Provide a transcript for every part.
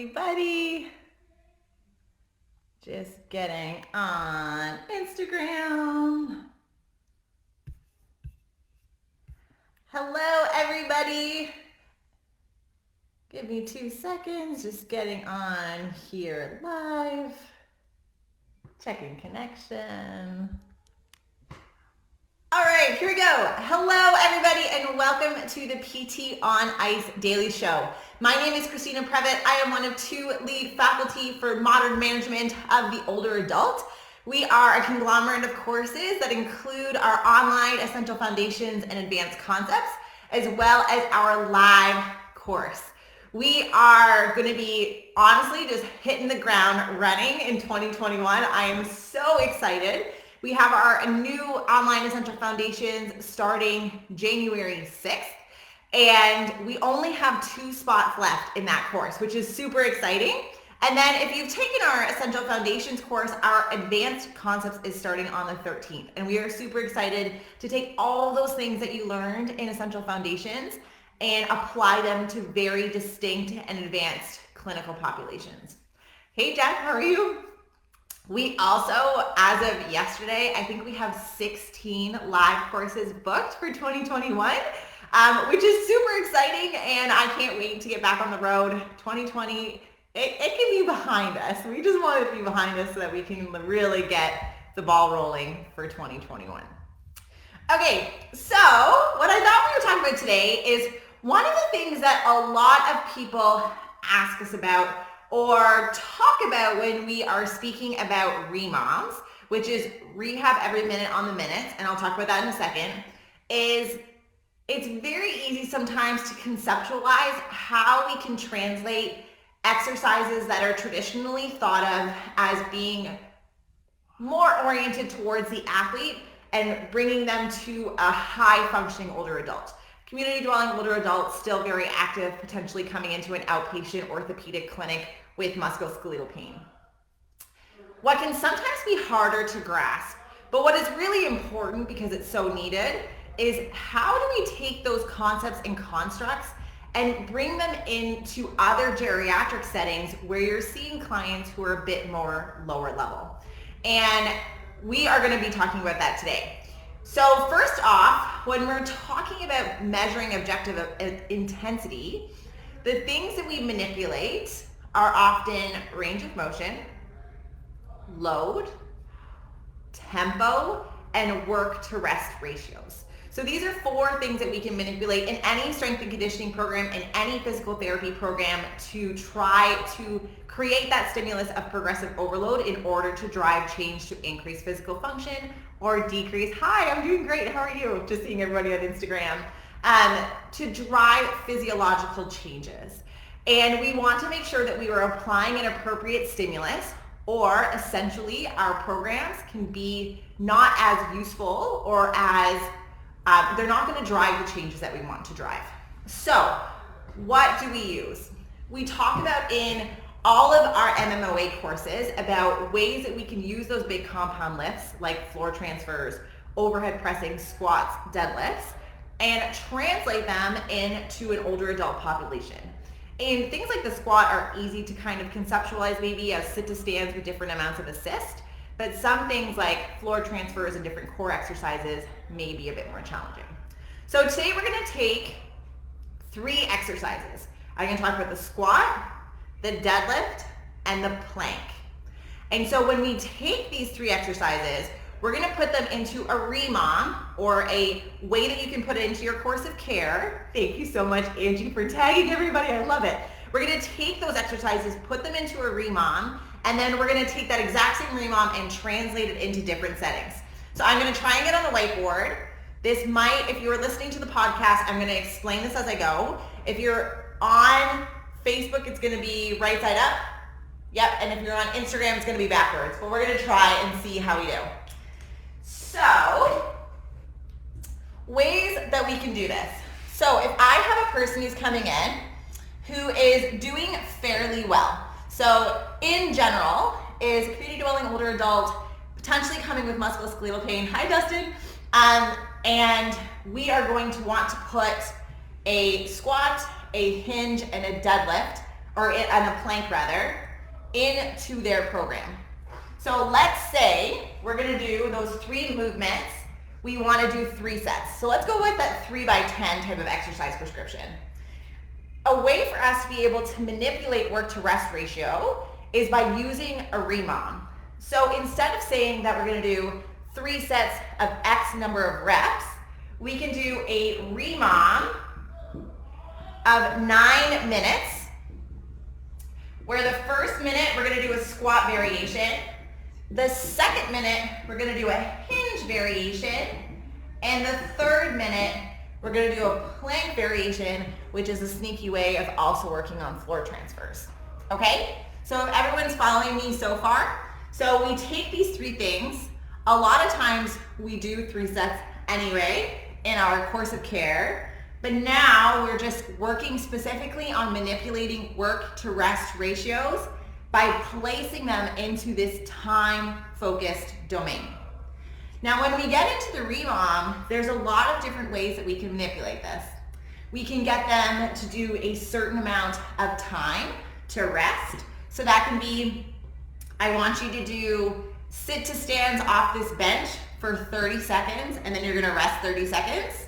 everybody. Just getting on Instagram. Hello, everybody. Give me 2 seconds. Just getting on here live. Checking connection. All right, here we go. Hello, everybody, and welcome to the PT on Ice Daily Show. My name is Christina Previtt. I am one of 2 lead faculty for modern management of the older adult. We are a conglomerate of courses that include our online essential foundations and advanced concepts, as well as our live course. We are going to be honestly just hitting the ground running in 2021. I am so excited. We have our new online essential foundations starting January 6th, and we only have 2 spots left in that course, which is super exciting. And then if you've taken our essential foundations course, our advanced concepts is starting on the 13th, and we are super excited to take all those things that you learned in essential foundations and apply them to very distinct and advanced clinical populations. Hey Jeff, how are you? We also, as of yesterday, I think we have 16 live courses booked for 2021, which is super exciting, and I can't wait to get back on the road. 2020, it can be behind us. We just want it to be behind us so that we can really get the ball rolling for 2021. Okay, so what I thought we were talking about today is one of the things that a lot of people ask us about or talk about when we are speaking about rEMOMS, which is rehab every minute on the minute, and I'll talk about that in a second, is it's very easy sometimes to conceptualize how we can translate exercises that are traditionally thought of as being more oriented towards the athlete and bringing them to a high functioning older adult. Community dwelling older adults, still very active, potentially coming into an outpatient orthopedic clinic with musculoskeletal pain. What can sometimes be harder to grasp, but what is really important because it's so needed, is how do we take those concepts and constructs and bring them into other geriatric settings where you're seeing clients who are a bit more lower level. And we are going to be talking about that today. So first off, when we're talking about measuring objective intensity, the things that we manipulate are often range of motion, load, tempo, and work to rest ratios. So these are 4 things that we can manipulate in any strength and conditioning program, in any physical therapy program, to try to create that stimulus of progressive overload in order to drive change to increase physical function or decrease, hi, I'm doing great, how are you? Just seeing everybody on Instagram, to drive physiological changes. And we want to make sure that we are applying an appropriate stimulus, or essentially our programs can be not as useful or as they're not going to drive the changes that we want to drive. So what do we use? We talk about in all of our MMOA courses about ways that we can use those big compound lifts like floor transfers, overhead pressing, squats, deadlifts, and translate them into an older adult population. And things like the squat are easy to kind of conceptualize maybe as sit to stands with different amounts of assist. But some things like floor transfers and different core exercises may be a bit more challenging. So today we're going to take 3 exercises. I'm going to talk about the squat, the deadlift, and the plank. And so when we take these 3 exercises, we're going to put them into a rEMOM, or a way that you can put it into your course of care. Thank you so much, Angie, for tagging everybody. I love it. We're going to take those exercises, put them into a rEMOM, and then we're going to take that exact same rEMOM and translate it into different settings. So I'm going to try and get on the whiteboard. This might, if you're listening to the podcast, I'm going to explain this as I go. If you're on Facebook, it's going to be right side up. Yep, and if you're on Instagram, it's going to be backwards. But we're going to try and see how we do. So, ways that we can do this. So if I have a person who's coming in who is doing fairly well, so in general is community dwelling older adult, potentially coming with musculoskeletal pain. Hi Dustin. And we are going to want to put a squat, a hinge, and a deadlift or on a plank rather, into their program. So let's say we're gonna do those 3 movements. We wanna do 3 sets. So let's go with that 3x10 type of exercise prescription. A way for us to be able to manipulate work to rest ratio is by using a REMOM. So instead of saying that we're gonna do 3 sets of X number of reps, we can do a REMOM of 9 minutes, where the first minute we're gonna do a squat variation, the second minute we're gonna do a hinge variation, and the third minute we're gonna do a plank variation, which is a sneaky way of also working on floor transfers. Okay? So if everyone's following me so far, so we take these 3 things. A lot of times we do 3 sets anyway in our course of care, but now we're just working specifically on manipulating work to rest ratios by placing them into this time-focused domain. Now, when we get into the REMOM, there's a lot of different ways that we can manipulate this. We can get them to do a certain amount of time to rest. So that can be, I want you to do sit to stands off this bench for 30 seconds, and then you're gonna rest 30 seconds.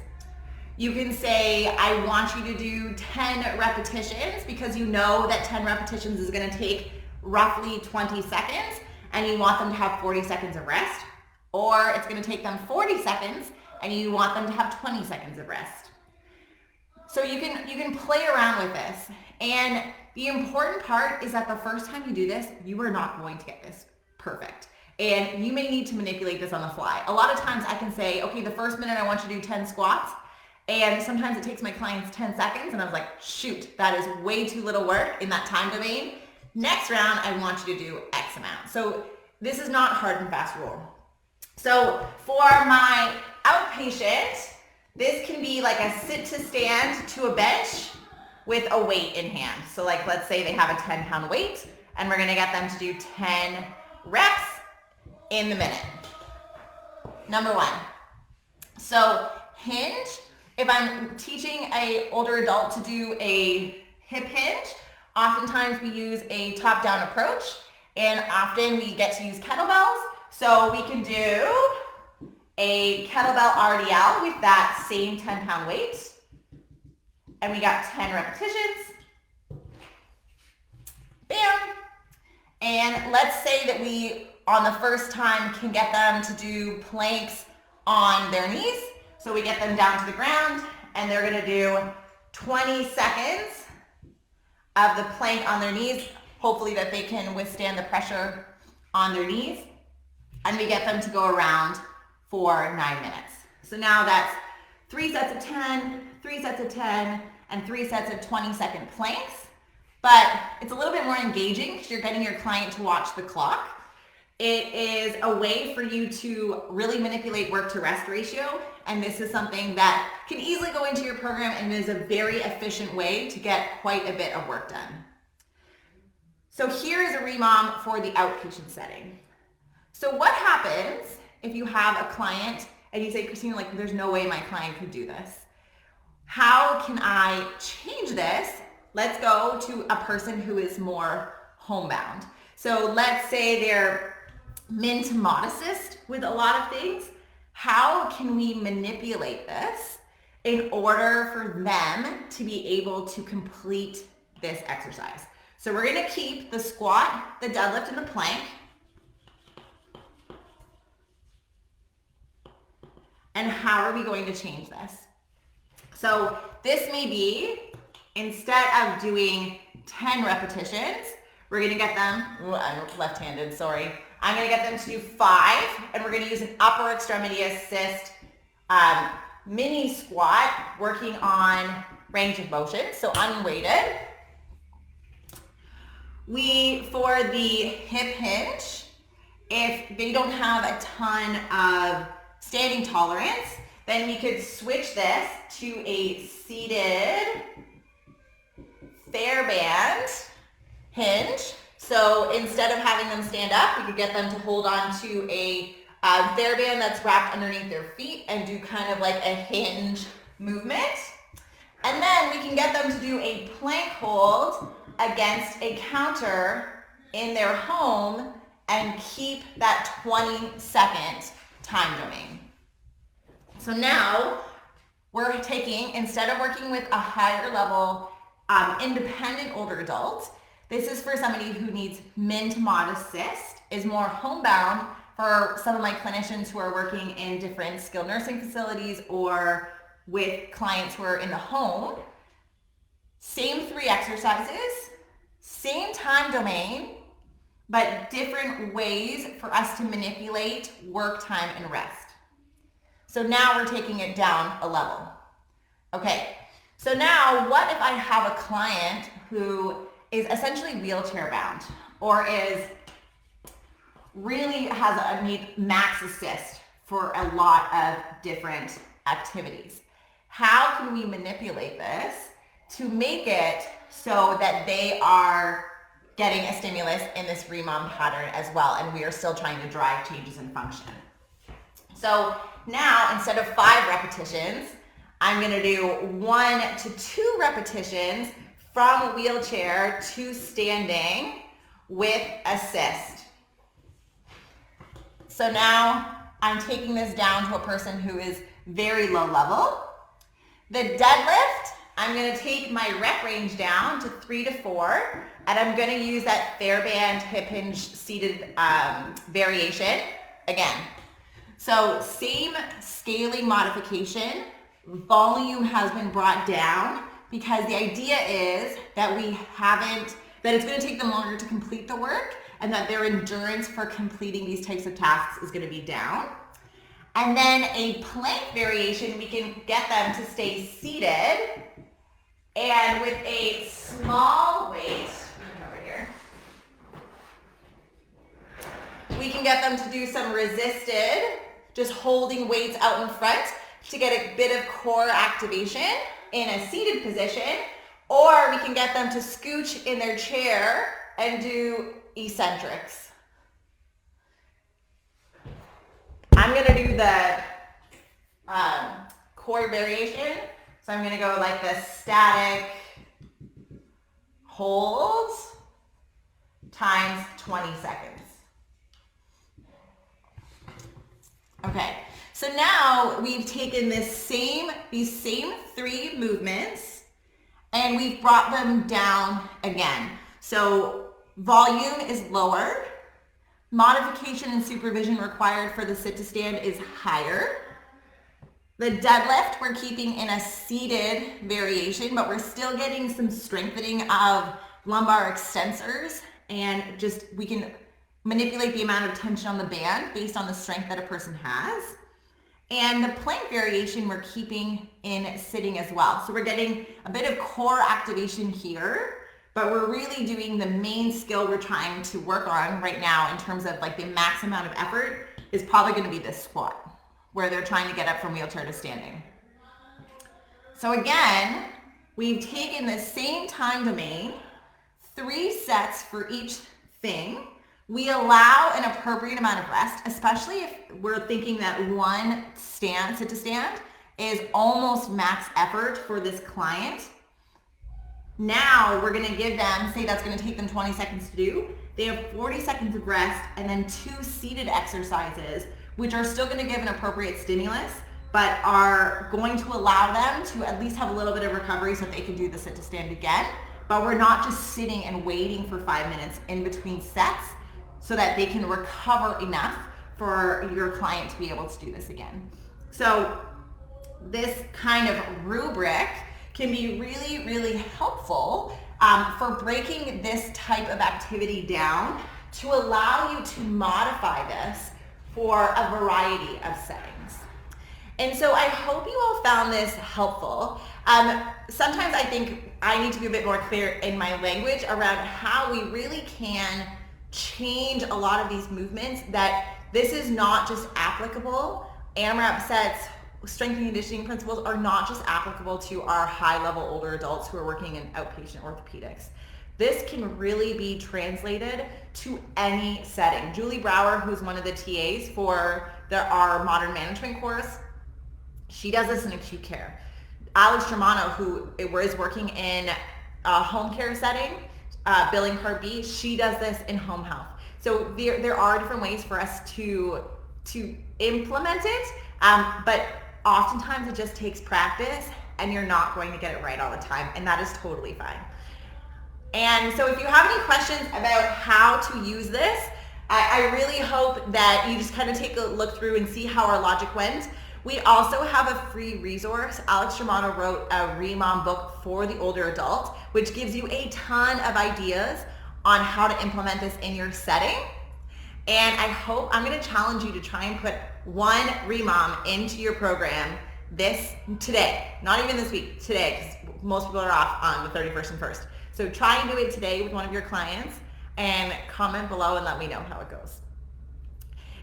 You can say, I want you to do 10 repetitions because you know that 10 repetitions is gonna take roughly 20 seconds and you want them to have 40 seconds of rest. Or it's gonna take them 40 seconds and you want them to have 20 seconds of rest. So you can play around with this. And the important part is that the first time you do this, you are not going to get this perfect. And you may need to manipulate this on the fly. A lot of times I can say, okay, the first minute I want you to do 10 squats. And sometimes it takes my clients 10 seconds and I was like, shoot, that is way too little work in that time domain. Next round, I want you to do X amount. So this is not hard and fast rule. So for my outpatient, this can be like a sit to stand to a bench with a weight in hand. So like, let's say they have a 10-pound weight and we're gonna get them to do 10 reps in the minute. Number 1. So hinge. If I'm teaching an older adult to do a hip hinge, oftentimes we use a top-down approach, and often we get to use kettlebells. So we can do a kettlebell RDL with that same 10-pound weight, and we got 10 repetitions. Bam! And let's say that we, on the first time, can get them to do planks on their knees. So we get them down to the ground and they're gonna do 20 seconds of the plank on their knees, hopefully that they can withstand the pressure on their knees. And we get them to go around for 9 minutes. So now that's 3 sets of 10, 3 sets of 10, and 3 sets of 20-second planks. But it's a little bit more engaging because you're getting your client to watch the clock. It is a way for you to really manipulate work to rest ratio. And this is something that can easily go into your program and is a very efficient way to get quite a bit of work done. So here is a REMOM for the outpatient setting. So what happens if you have a client and you say, Christina, like, there's no way my client could do this. How can I change this? Let's go to a person who is more homebound. So let's say they're min to modicist with a lot of things. How can we manipulate this in order for them to be able to complete this exercise? So we're gonna keep the squat, the deadlift, and the plank. And how are we going to change this? So this may be, instead of doing 10 repetitions, we're gonna get them, I'm left-handed, sorry. I'm gonna get them to do 5, and we're gonna use an upper extremity assist mini squat, working on range of motion, so unweighted. For the hip hinge, if they don't have a ton of standing tolerance, then we could switch this to a seated TheraBand hinge. So instead of having them stand up, we could get them to hold on to a TheraBand that's wrapped underneath their feet and do kind of like a hinge movement. And then we can get them to do a plank hold against a counter in their home and keep that 20-second time domain. So now we're taking, instead of working with a higher level independent older adult, this is for somebody who needs min to mod assist, is more homebound for some of my clinicians who are working in different skilled nursing facilities or with clients who are in the home. Same 3 exercises, same time domain, but different ways for us to manipulate work time and rest. So now we're taking it down a level. Okay, so now what if I have a client who is essentially wheelchair bound or really has a need max assist for a lot of different activities? How can we manipulate this to make it so that they are getting a stimulus in this REMOM pattern as well, and we are still trying to drive changes in function? So now, instead of 5 repetitions, I'm gonna do 1 to 2 repetitions from wheelchair to standing with assist. So now I'm taking this down to a person who is very low level. The deadlift, I'm gonna take my rep range down to 3 to 4, and I'm gonna use that TheraBand hip hinge seated variation again. So same scaling modification, volume has been brought down because the idea is that that it's gonna take them longer to complete the work and that their endurance for completing these types of tasks is gonna be down. And then a plank variation, we can get them to stay seated, and with a small weight, over here, we can get them to do some resisted, just holding weights out in front to get a bit of core activation in a seated position, or we can get them to scooch in their chair and do eccentrics. I'm gonna do the core variation. So I'm gonna go like the static hold times 20 seconds. Okay, so now we've taken these same 3 movements and we've brought them down again. So volume is lower. Modification and supervision required for the sit to stand is higher. The deadlift, we're keeping in a seated variation, but we're still getting some strengthening of lumbar extensors, and just we can manipulate the amount of tension on the band based on the strength that a person has. And the plank variation, we're keeping in sitting as well. So we're getting a bit of core activation here, but we're really doing the main skill we're trying to work on right now in terms of like the max amount of effort is probably going to be this squat, where they're trying to get up from wheelchair to standing. So again, we've taken the same time domain, 3 sets for each thing. We allow an appropriate amount of rest, especially if we're thinking that one sit to stand is almost max effort for this client. Now we're gonna give them, say that's gonna take them 20 seconds to do. They have 40 seconds of rest and then 2 seated exercises, which are still gonna give an appropriate stimulus, but are going to allow them to at least have a little bit of recovery so that they can do the sit to stand again. But we're not just sitting and waiting for 5 minutes in between sets so that they can recover enough for your client to be able to do this again. So this kind of rubric can be really, really helpful for breaking this type of activity down to allow you to modify this for a variety of settings. And so I hope you all found this helpful. Sometimes I think I need to be a bit more clear in my language around how we really can change a lot of these movements, that this is not just applicable. AMRAP sets, strength and conditioning principles are not just applicable to our high-level older adults who are working in outpatient orthopedics. This can really be translated to any setting. Julie Brower, who's one of the TAs for our modern management course, she does this in acute care. Alex Germano, who is working in a home care setting, billing Part B, she does this in home health. So there are different ways for us to implement it, but oftentimes it just takes practice, and you're not going to get it right all the time, and that is totally fine. And so if you have any questions about how to use this, I really hope that you just kind of take a look through and see how our logic went. We also have a free resource. Alex Germano wrote a REMOM book for the older adult, which gives you a ton of ideas on how to implement this in your setting. And I'm going to challenge you to try and put one REMOM into your program today, not even this week, today, because most people are off on the 31st and 1st. So try and do it today with one of your clients and comment below and let me know how it goes.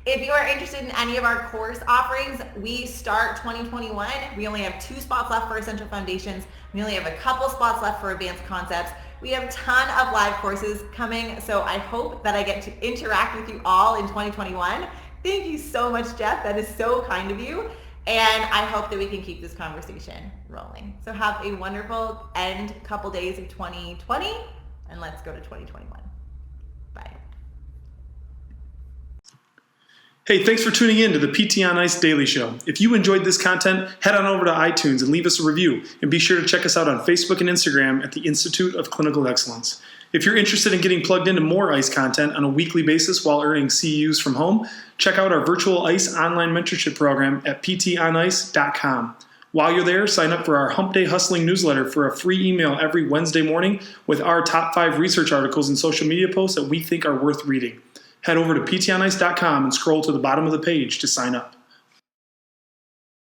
If you are interested in any of our course offerings, we start 2021. We only have 2 spots left for Essential Foundations. We only have a couple spots left for Advanced Concepts. We have a ton of live courses coming, so I hope that I get to interact with you all in 2021. Thank you so much, Jeff. That is so kind of you. And I hope that we can keep this conversation rolling. So have a wonderful couple days of 2020, and let's go to 2021. Bye. Hey, thanks for tuning in to the PT on Ice Daily Show. If you enjoyed this content, head on over to iTunes and leave us a review. And be sure to check us out on Facebook and Instagram at the Institute of Clinical Excellence. If you're interested in getting plugged into more ICE content on a weekly basis while earning CEUs from home, check out our virtual ICE online mentorship program at ptonice.com. While you're there, sign up for our Hump Day Hustling newsletter for a free email every Wednesday morning with our top 5 research articles and social media posts that we think are worth reading. Head over to ptonice.com and scroll to the bottom of the page to sign up.